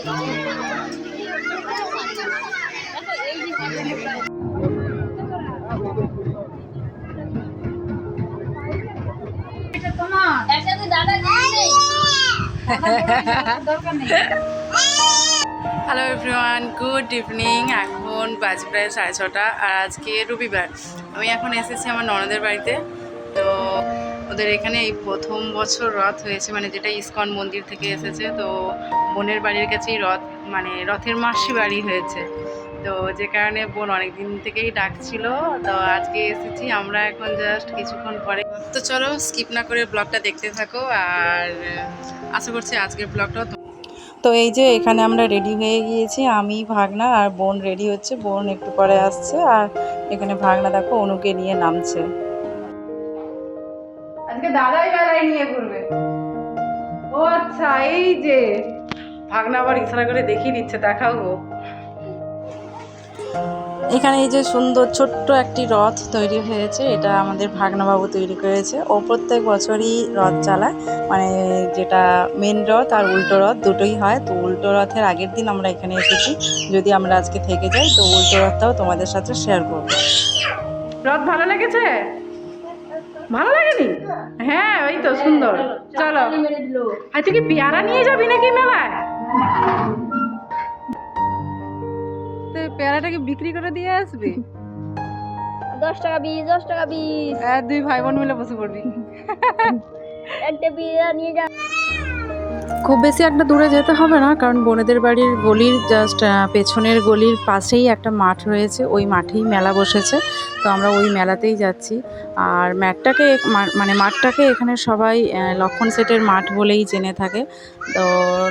Hello everyone, good evening. এখন বাজে প্রায় 6:30 আর আজকে রবিবার। আমি এখন এসেছি আমার ননদের বাড়িতে। তো ওদের এখানে এই প্রথম বছর রথ হয়েছে, মানে যেটা ইস্কন মন্দির থেকে এসেছে। তো বোনের বাড়ির কাছেই রথ, মানে রথের মাসি বাড়ি হয়েছে। তো যে কারণে বোন অনেক দিন থেকেই ডাকছিল। তো আজকে এসেছি আমরা, এখন জাস্ট কিছুক্ষণ পরে। তো চলো স্কিপ না করে ব্লগটা দেখতে থাকো, আর আশা করছি আজকের ব্লগটাও। তো এই যে এখানে আমরা রেডি হয়ে গিয়েছি, আমি, ভাগনা আর বোন রেডি হচ্ছে। বোন একটু পরে আসছে, আর এখানে ভাগনা দেখো অনুকে নিয়ে নামছে। আজকে দাদাই বেলায় নিয়ে ঘুরবে। ও আচ্ছা, এই যে ভাগনা আবার ইশারা করে দেখিয়ে দিচ্ছে, দেখাও গো। এখানে এই যে সুন্দর ছোট্ট একটি রথ তৈরি হয়েছে, এটা আমাদের ভাগনাবাবু তৈরি করেছে। ও প্রত্যেক বছরই রথ চালায়, মানে যেটা মেন রথ আর উল্টো রথ দুটোই হয়। তো উল্টো রথের আগের দিন আমরা এখানে এসেছি, যদি আমরা আজকে থেকে যাই তো উল্টো রথটাও তোমাদের সাথে শেয়ার করব। রথ ভালো লেগেছে? ভালো লাগেনি? হ্যাঁ, ওই তো সুন্দর। চলো, আচ্ছা কি পেয়ারা নিয়ে যাবি নাকি মেলায়? পেয়ারাটাকে বিক্রি করে দিয়ে আসবি? 10 টাকা 20, 10 টাকা 20। হ্যাঁ, দুই ভাই বোন মিলে বসে পড়বি। একটা পেয়ারা নিয়ে যা। খুব বেশি একটা দূরে যেতে হবে না, কারণ বোনেদের বাড়ির গলির জাস্ট পেছনের গলির পাশেই একটা মাঠ রয়েছে, ওই মাঠেই মেলা বসেছে। তো আমরা ওই মেলাতেই যাচ্ছি। আর মাঠটাকে এখানে সবাই লক্ষণ সেটের মাঠ বলেই জেনে থাকে। তো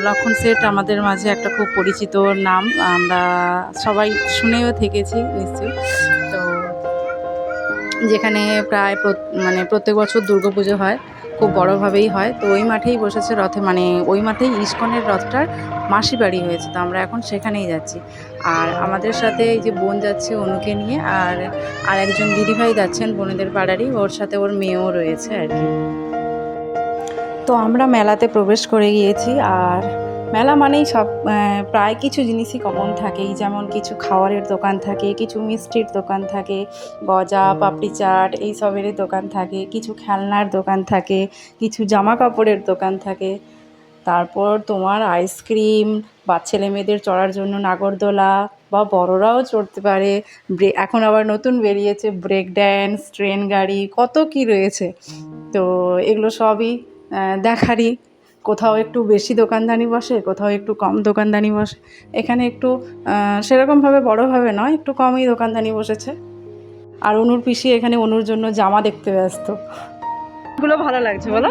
লক্ষণ সেট আমাদের মাঝে একটা খুব পরিচিত নাম, আমরা সবাই শুনেও থেকেছি নিশ্চয়ই। তো যেখানে প্রায় প্রত্যেক বছর দুর্গাপুজো হয়, খুব বড়োভাবেই হয়। তো ওই মাঠেই বসেছে রথে, মানে ওই মাঠেই ইস্কনের রথটার মাসি বাড়ি হয়েছে। তো আমরা এখন সেখানেই যাচ্ছি। আর আমাদের সাথে এই যে বোন যাচ্ছে অনুকে নিয়ে, আর একজন দিদিভাই যাচ্ছেন বোনেদের পাড়ারই, ওর সাথে ওর মেয়েও রয়েছে আর কি। তো আমরা মেলাতে প্রবেশ করে গিয়েছি। আর মেলা মানেই সব প্রায় কিছু জিনিসই কমন থাকেই, যেমন কিছু খাবারের দোকান থাকে, কিছু মিষ্টির দোকান থাকে, গজা, পাপড়ি চাট এইসবেরই দোকান থাকে, কিছু খেলনার দোকান থাকে, কিছু জামা কাপড়ের দোকান থাকে। তারপর তোমার আইসক্রিম বা ছেলে মেয়েদের চড়ার জন্য নাগরদোলা, বা বড়রাও চড়তে পারে। এখন আবার নতুন বেরিয়েছে ব্রেক ড্যান্স, ট্রেন গাড়ি, কত কি রয়েছে। তো এগুলো সবই দেখারই। কোথাও একটু বেশি দোকানদানি বসে, কোথাও একটু কম দোকানদানি বসে। এখানে একটু সেরকমভাবে বড়োভাবে নয়, একটু কমই দোকানদানি বসেছে। আর অনুর পিসি এখানে অনুর জন্য জামা দেখতে ব্যস্ত। এগুলো ভালো লাগছে বলো?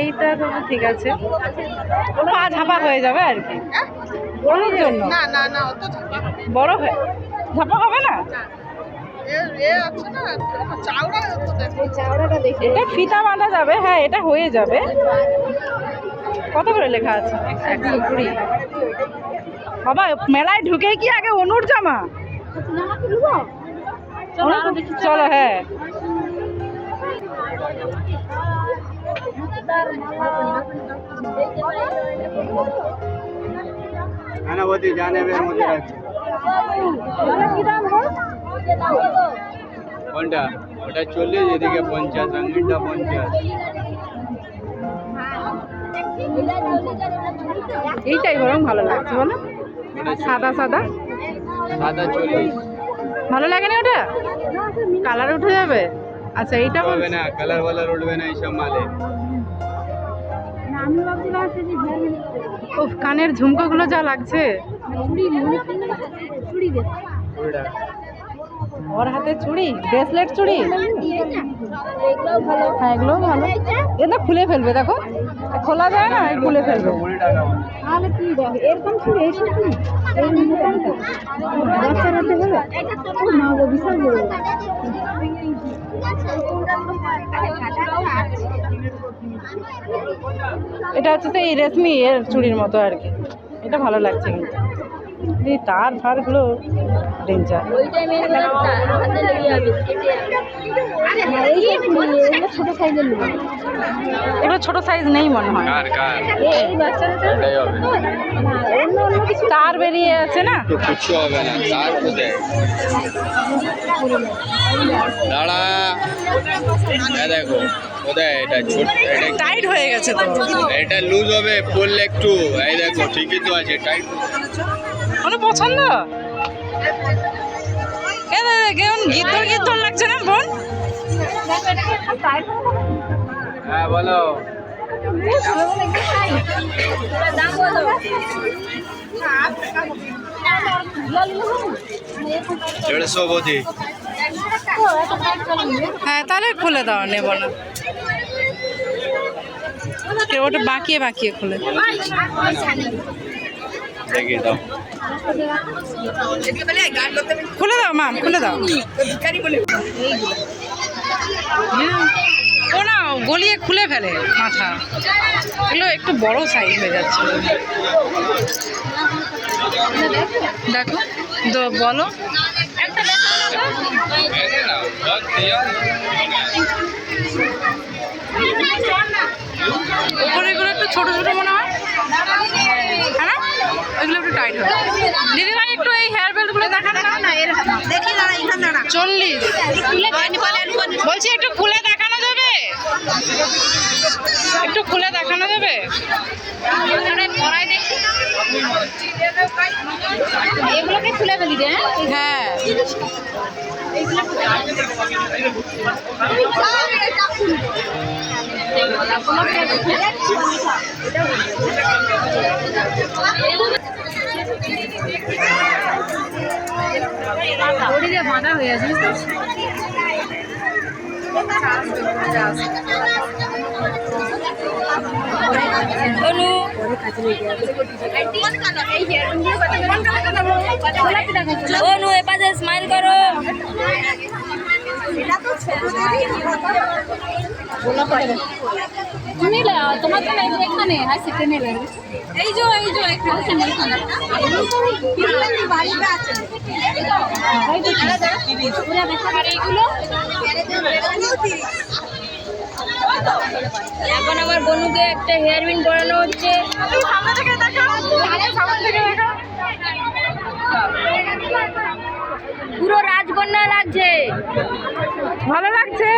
এইটা তো ঠিক আছে, পা ঝাপা হয়ে যাবে আর কি অনুর জন্য। বড় হয়ে ঝাপা হবে না। এটা ফিতা বাঁধা যাবে, হ্যাঁ এটা হয়ে যাবে। কত করে লেখা আছে? 120। বাবা, মেলায় ঢুকে কি আগে অনুর জামা? চলো, হ্যাঁ। কোনটা? ওটা 40, এদিকে 50, রঙিনটা 50। এইটাই বরং ভালো লাগছে বলো, সাদা সাদা। সাদা 40 ভালো লাগে না ওটা? কালার উঠে যাবে। আচ্ছা এইটা হবে না, কালার ওয়ালার উঠবে না এইসব মালে। উফ, কানের ঝুমকোগুলো যা লাগছে। ওর হাতে চুড়ি, ব্রেসলেট চুড়ি, হ্যাঁ এগুলোও ভালো। এটা খুলে ফেলবে, দেখো খোলা যায় না, খুলে ফেলবে। এটা হচ্ছে এই রেশমি এর চুড়ির মতো আর কি। এটা ভালো লাগছে কিন্তু এই তার ফারগুলো ডেঞ্জার। ছোট সাইজের নেব। এগুলো ছোট সাইজ নেই মনে হয়। কার কার এই বাচ্চাটা এটাই হবে অন্য অন্য কিছু তার বেরিয়ে আছে না। তো কিচ্ছু হবে না তার কোথায় দাঁড়া দেখো কোথায় এটা ছোট এটা টাইট হয়ে গেছে তো। এটা লুজ হবে পড়লে একটু এই দেখো ঠিকই তো আছে টাইট কোনো পছন্দ? কেমন গিদ্দর গিদ্দর লাগছে না বোন? হ্যাঁ বলো দাম বলো। দেড়শো বোধি হ্যাঁ তাহলে খুলে দাও, নেবো না। ওটা বাঁকিয়ে বাঁকিয়ে খুলে দেখি দাও খুলে দাও মাম, খুলে দাও। ও না গলিয়ে খুলে ফেলে মাথা। এগুলো একটু বড় সাইজ হয়ে যাচ্ছে। দেখো তো বলো। উপরে এগুলো একটু ছোট ছোট মনে হয়, হ্যাঁ না? এগুলো একটু টাইট হয়। দিদি ভাই একটু এই হেয়ার বেল্ট গুলো দেখানো না। 40 বলছি, একটু খুলে দেখানো যাবে? একটু খুলে দেখানো যাবে? এগুলোকে খুলে ফেলি রে। হ্যাঁ শরীরে বাঁধা হয়ে আছে। অনু এপাশে স্মাইল করো। তোমার তো এখানে এই যে এখন আমার বনুকে একটা হেয়ার বিন করানো হচ্ছে। পুরো রাজকন্যা লাগছে। ভালো লাগছে।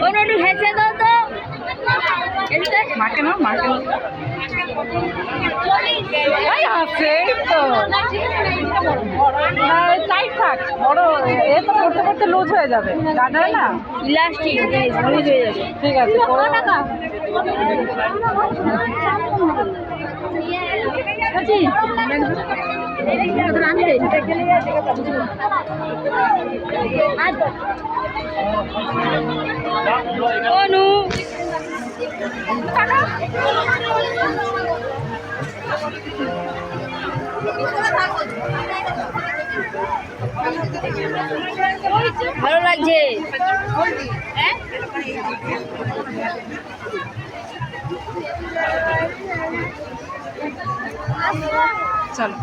ওর একটু হেসে দাও তো। মাকে না, মাকে না। এই আছে তো টাইট থাক, বড় এ তো করতে করতে লুজ হয়ে যাবে, গার্ডার না ইলাস্টিক লুজ হয়ে যাবে। ঠিক আছে অনু ভালো লাগছে। চলো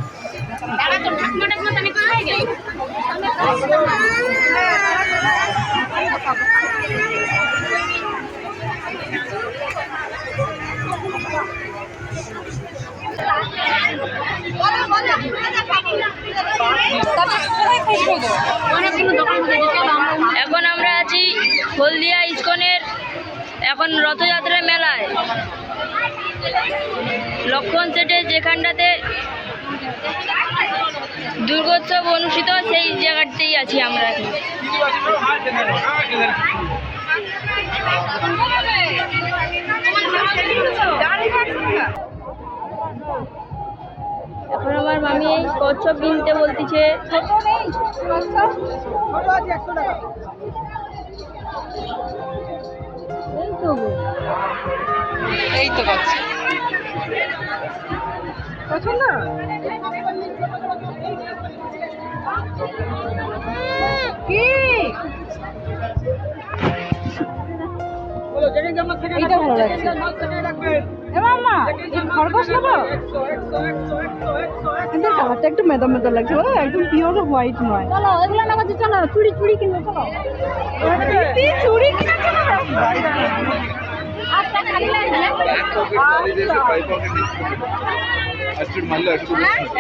এখন আমরা আছি হলদিয়া ইস্কনের এখন রথযাত্রা মেলায় লক্ষণ সেটে, যেখানটাতে দুর্গোৎসব অনুষ্ঠিত সেই জায়গাতেই আছি আমরা এখন। এখন আমার মামি এই কচ্ছপ কিনতে বলতেছে। এই তো পাচ্ছি পছন্দ। কি এইটা ভালো লাগছে। এ মামা এই খরগোশ নেবো, কিন্তু কালারটা একটু মেদা মেদা লাগছে, বলো একদম পিওর হোয়াইট নয়। চলো এগুলো নেবো, চলো চুড়ি চুড়ি কিনবো, চলো চুড়ি কিনে চলো। আচ্ছা খালি লাগবে।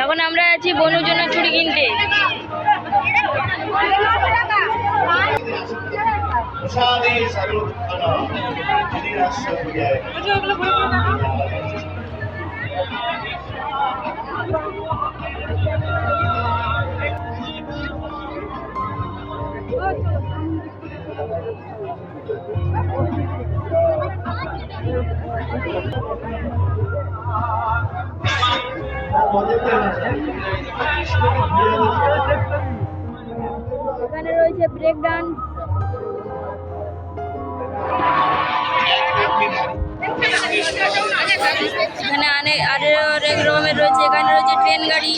এখন আমরা আছি বনুর জন্য চুড়ি কিনতে। এখানে রয়েছে ব্রেক ডান্স, এখানে আরো অনেক রকমের রয়েছে। এখানে রয়েছে ট্রেন গাড়ি,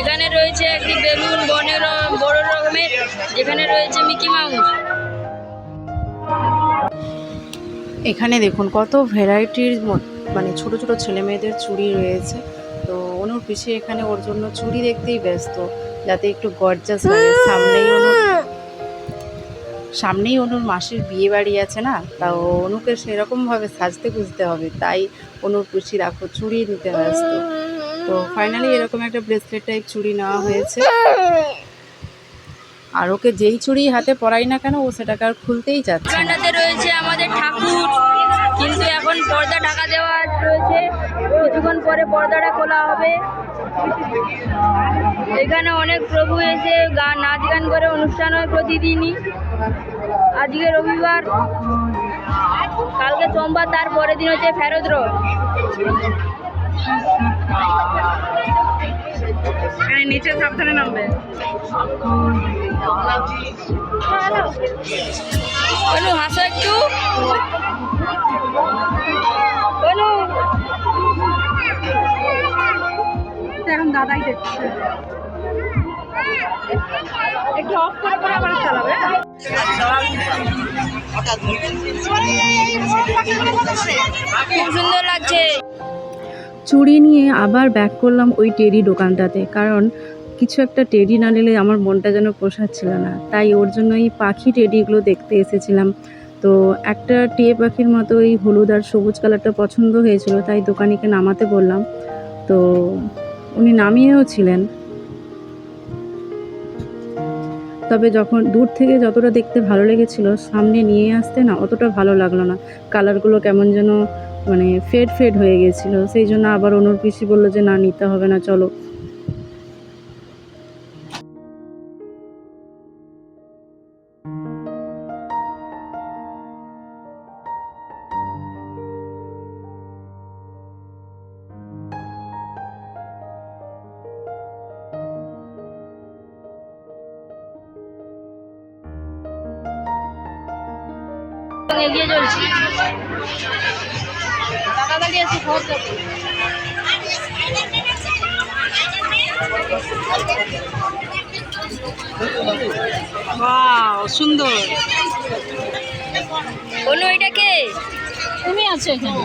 এখানে রয়েছে একটি বেলুন বড় রকমের, যেখানে রয়েছে মিকি মাউস। এখানে দেখুন কত ভ্যারাইটির মানে ছোট ছোট ছেলে মেয়েদের চুড়ি রয়েছে। তো অনুর পিসি এখানে ওর জন্য চুড়ি দেখতেই ব্যস্ত, যাতে একটু গর্জাস লাগে। সামনেই অনুর মাসির বিয়ে বাড়ি আছে না, তা অনুকে সেরকমভাবে সাজতে বুঝতে হবে, তাই অনুর পিসি রাখো চুড়ি নিতে ব্যস্ত। তো ফাইনালি এরকম একটা ব্রেসলেট টাইপ চুড়ি নেওয়া হয়েছে। আর ওকে যেই চুড়ি হাতে পরাই না কেন, ও সেটাকে আর খুলতেই চাচ্ছে না। এখানটাতে রয়েছে আমাদের ঠাকুর, কিন্তু এখন পর্দা ঢাকা দেওয়া রয়েছে, কিছুক্ষণ পরে পর্দাটা খোলা হবে। এখানে অনেক প্রভু এসে নাচ গান করে, অনুষ্ঠান হয় প্রতিদিনই। আজকে রবিবার, কালকে সোমবার, তার পরের দিন হচ্ছে ফেরত রথ। নিচে সাবধানে নামবে। অনু হাসো একটু, অনু এখন দাদাই দেখছে, একটু অফ করে করে আবার চালাবে। খুব সুন্দর লাগছে। চুড়ি নিয়ে আবার ব্যাক করলাম ওই টেডি দোকানটাতে, কারণ কিছু একটা টেডি না নিলে আমার মনটা যেন পোষাচ্ছিল না। তাই ওর জন্য এই পাখি টেডিগুলো দেখতে এসেছিলাম। তো একটা টিয়ে পাখির মতো এই হলুদ আর সবুজ কালারটা পছন্দ হয়েছিল, তাই দোকানিকে নামাতে বললাম। তো উনি নামিয়েও ছিলেন, তবে যখন দূর থেকে যতটা দেখতে ভালো লেগেছিল, সামনে নিয়ে আসতে না অতটা ভালো লাগলো না। কালারগুলো কেমন যেন মানে ফেড ফেড হয়ে গেছিলো, সেই জন্য আবার অনুর পিসি বললো যে না, নিতে হবে না, চলো। এগিয়ে চলছি, টাকাগালি আছে খবর করতে। ওয়াও, সুন্দর। অনু এটা কে? তুমি আছো এখানে?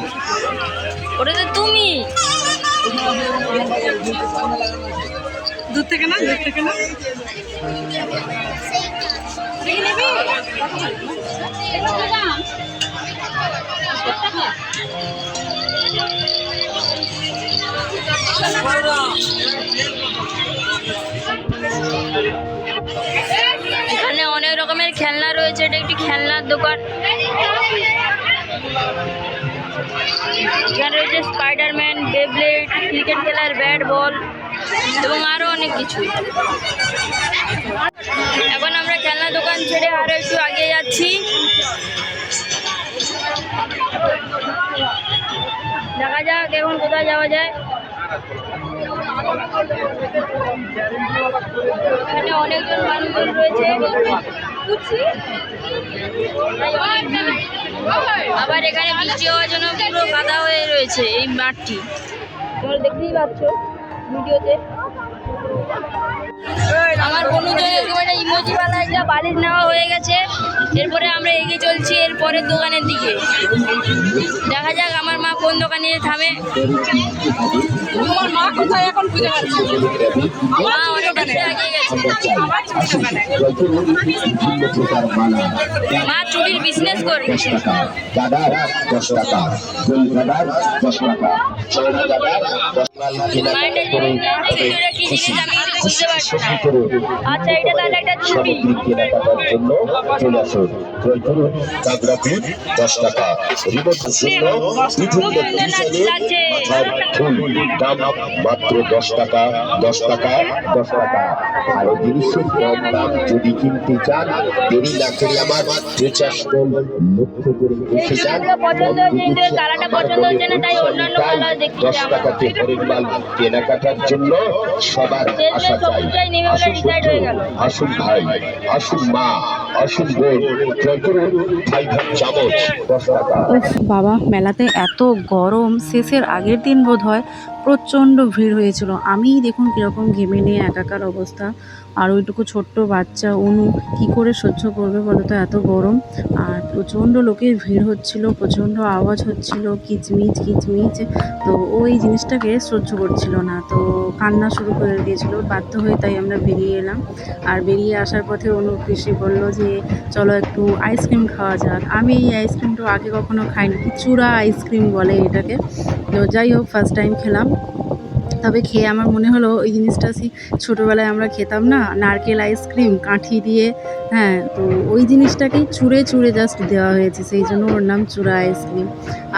ওটা তো তুমি। দূর থেকে না, দূর থেকে না। এখানে অনেক রকমের খেলনা রয়েছে, এটা একটি খেলনার দোকান। এখানে রয়েছে স্পাইডারম্যান, বেব্লেড, ক্রিকেট খেলার ব্যাট বল এবং আরো অনেক কিছু। এখন আমরা খেলনা দোকান ছেড়ে আরো একটু আগে যাচ্ছি। দেখা যাক এখন কোথায় যাওয়া যায়। এখানে অনেকজন মানুষজন রয়েছে, আবার এখানে বৃষ্টি হওয়ার জন্য পুরো কাদা হয়ে রয়েছে এই মাঠটি, তোমরা দেখতেই পাচ্ছ ভিডিওতে। আমার বন্ধুজন এরকম একটা ইমোজি বালা যা বালিশ নেওয়া হয়ে গেছে, এরপরে আমরা এগিয়ে চলছি এর পরের দোকানের দিকে। দেখা যাক আমার মা কোন দোকানে থামে। তোমার মা কোথায় এখন খুঁজে পাচ্ছি? মা অনেকটা এগিয়ে গেছে। মা চুরির বিজনেস করে। গাডার 10 টাকা, গোল গাডার 10 টাকা, চোর গাডার 10 মাইন্ডে চুরিটা কি জিনিস আমি কিন্তু বুঝতে পারছি না। আচ্ছা এটা তাহলে একটা চুরি। কেনাকাটার জন্য চলে আসুন। ক্রয় করুন কাঁকড়া পিঠ 10 টাকা, রিমোট জন্য খুব সুন্দর লাগছে। ফুল দাম মাত্র 10 টাকা, 10 টাকা, 10 টাকা। ভালো জিনিসের কম দাম যদি কিনতে চান দেরি না করে আমার রিচার্জ কোড লক্ষ্য করে এসে যান। এগুলো পছন্দ হচ্ছে কিন্তু এই কালারটা পছন্দ হচ্ছে না, তাই অন্যান্য কালার দেখতে 10 যাবো। টাকাতে হরেক মাল কেনাকাটার জন্য সবার আশা চাই। আসুন বন্ধু, আসুন ভাই, আসুন মা, আসুন বোন, ক্রয় করুন ভাই ভাই চামচ 10 টাকা। উফ বাবা, মেলাতে এত গরম, শেষের আগের দিন বোধ হয় প্রচণ্ড ভিড় হয়েছিল। আমিই দেখুন কীরকম ঘেমে নিয়ে একাকার অবস্থা, আর ওইটুকু ছোট্ট বাচ্চা অনু কী করে সহ্য করবে বলো তো এত গরম। আর প্রচণ্ড লোকের ভিড় হচ্ছিল, প্রচণ্ড আওয়াজ হচ্ছিল, কিচমিচ কিচমিচ। তো ওই জিনিসটাকে সহ্য করছিল না, তো কান্না শুরু করে দিয়েছিল। বাধ্য হয়ে তাই আমরা বেরিয়ে এলাম। আর বেরিয়ে আসার পথে অনু পিসি বললো যে চলো একটু আইসক্রিম খাওয়া যাক। আমি এই আইসক্রিমটা আগে কখনো খাইনি, চূড়া আইসক্রিম বলে এটাকে। তো যাই হোক, ফার্স্ট টাইম খেলাম। তবে খেয়ে আমার মনে হলো ওই জিনিসটা ছোটোবেলায় আমরা খেতাম না, নারকেল আইসক্রিম কাঠি দিয়ে, হ্যাঁ, তো ওই জিনিসটাকেই চুড়ে চুড়ে জাস্ট দেওয়া হয়েছে, সেই জন্য ওর নাম চূড়া আইসক্রিম।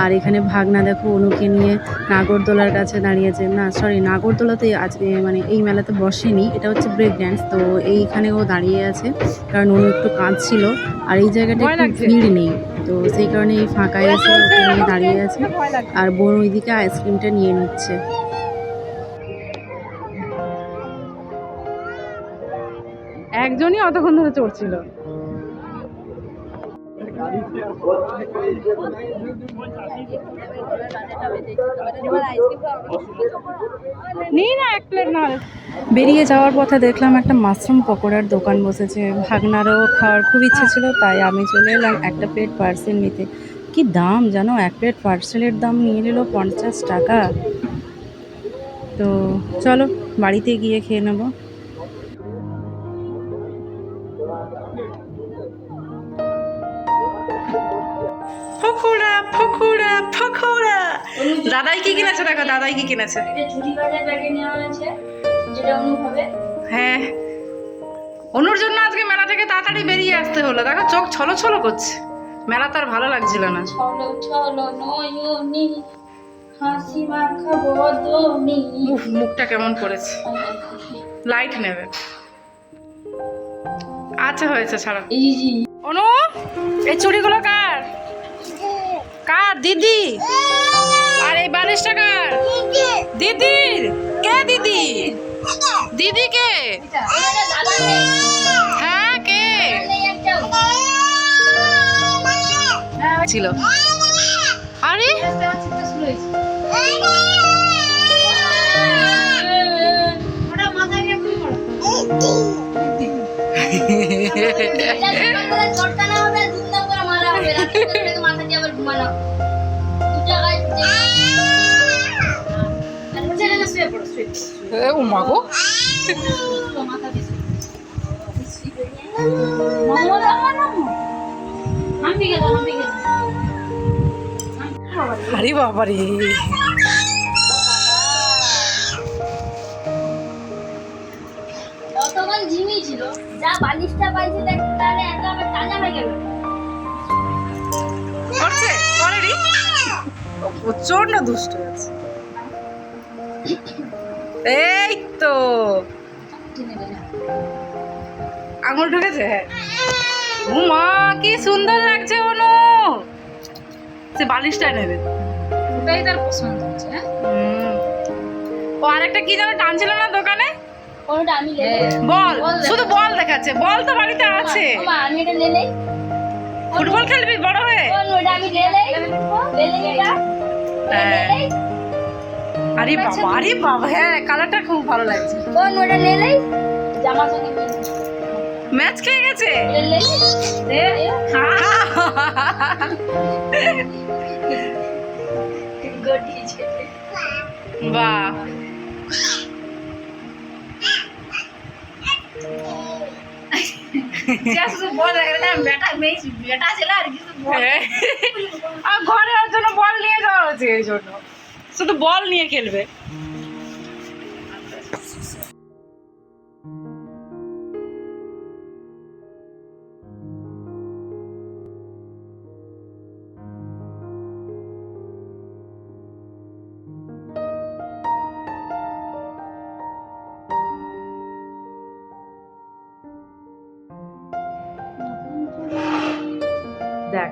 আর এখানে ভাগনা দেখো অনুকে নিয়ে নাগরদোলার কাছে দাঁড়িয়েছে। না সরি, নাগরদোলাতে আজকে মানে এই মেলাতে বসেনি, এটা হচ্ছে ব্রেক ড্যান্স। তো এইখানে ও দাঁড়িয়ে আছে কারণ অনু একটু কাঁদছিল। আর এই জায়গাটা একটু ভিড় নেই, তো সেই কারণে এই ফাঁকায় এসে ওকে নিয়ে দাঁড়িয়ে আছে। আর বোন ওইদিকে আইসক্রিমটা নিয়ে নিচ্ছে। একজনই অতক্ষণ ধরে চড়ছিল। বেরিয়ে যাওয়ার পথে দেখলাম একটা মাশরুম পকোড়ার দোকান বসেছে। ভাগনারও খাওয়ার খুব ইচ্ছে ছিল, তাই আমি চলে এলাম একটা প্লেট পার্সেল নিতে। কি দাম জানো, এক প্লেট পার্সেলের দাম নিয়ে নিল 50 টাকা। তো চলো বাড়িতে গিয়ে খেয়ে নেবো। পকোড়া পকোড়া পকোড়া। দাদাই কি কিনেছে দেখো, দাদাই কি কিনেছে। এটা ঝুড়ি ভাজার প্যাকেট নেওয়া হয়েছে, যেটা অনু খাবে। হ্যাঁ, অনুর জন্য আজকে মেলা থেকে তাড়াতাড়ি বেরিয়ে আসতে হলো। দেখো চোখ ছলো ছলো করছে, মেলা তার ভালো লাগছিল না। চলো চলো নয়নি হাসি মাখা বদনি। উফ, মুখটা কেমন করেছে। লাইট নেবে। আচ্ছা হয়েছে, ছাড়ো। ইজি। অনু, এই চুড়িগুলো কার? কার? দিদি। আর এই বালিশটা কার? দিদির। কে দিদি? দিদি কে? হ্যাঁ কে ছিল? আরে ও মাগো, আরে বাবারে। তখন ঝিমি ছিল, যা বালিশটা পাইছে তাহলে এত আমার তাজা হয়ে গেল। করছে করেনি, প্রচন্ড দুষ্ট আছে। এই তো আঙুল ঢুকেছে। হ্যাঁ, ও মা কি সুন্দর লাগছে অনু। সে বালিশটা নেবে, ওটাই তার পছন্দ হচ্ছে। ও আরেকটা কি যেন টানছিল না দোকানে, কোনটা আমি নেব? বল, শুধু বল দেখাচ্ছে। বল তো বাড়িতে আছে। মা আমি এটা নেই। ফুটবল খেলবি বড় হয়ে? কোনটা আমি নেই এটা? হ্যাঁ। আরে বাবা, আরে বাবা, হ্যাঁ কালারটা খুব ভালো লাগছে। কোন ওটা নেই জামা সঙ্গে ম্যাচ খেয়ে গেছে বাহ আর ঘরে ওর জন্য বল নিয়ে যাওয়া হচ্ছে এই জন্য শুধু বল নিয়ে খেলবে দেখ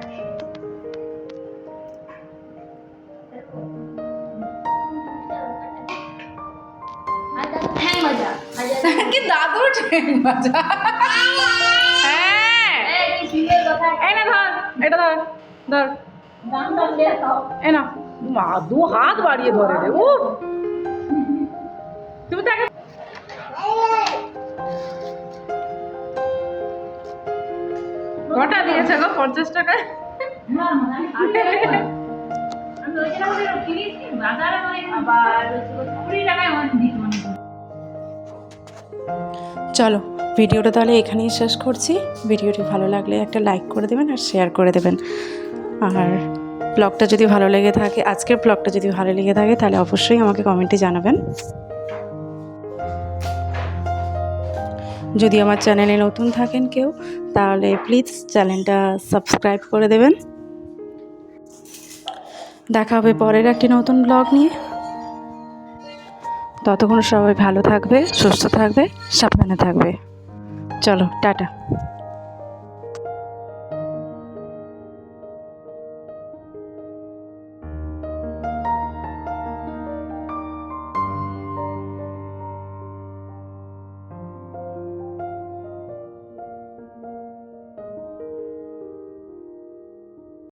কি দাদুর ট্রেন মজা হ্যাঁ এই না ধর এটা ধর ধর এই না মা দু হাত বাড়িয়ে ধরে রে ও তুমি তাকে কটা দিয়েছে গো 50 টাকা চলো ভিডিওটা তাহলে এখানেই শেষ করছি। ভিডিওটি ভালো লাগলে একটা লাইক করে দেবেন আর শেয়ার করে দেবেন। আর ব্লগটা যদি ভালো লেগে থাকে, আজকের ব্লগটা যদি ভালো লেগে থাকে তাহলে অবশ্যই আমাকে কমেন্টে জানাবেন। যদি আমার চ্যানেলে নতুন থাকেন কেউ তাহলে প্লিজ চ্যানেলটা সাবস্ক্রাইব করে দেবেন। দেখা হবে পরের একটি নতুন ব্লগ নিয়ে। ততক্ষণ সবাই ভালো থাকবে, সুস্থ থাকবে, সাবধানে থাকবে। চলো টাটা।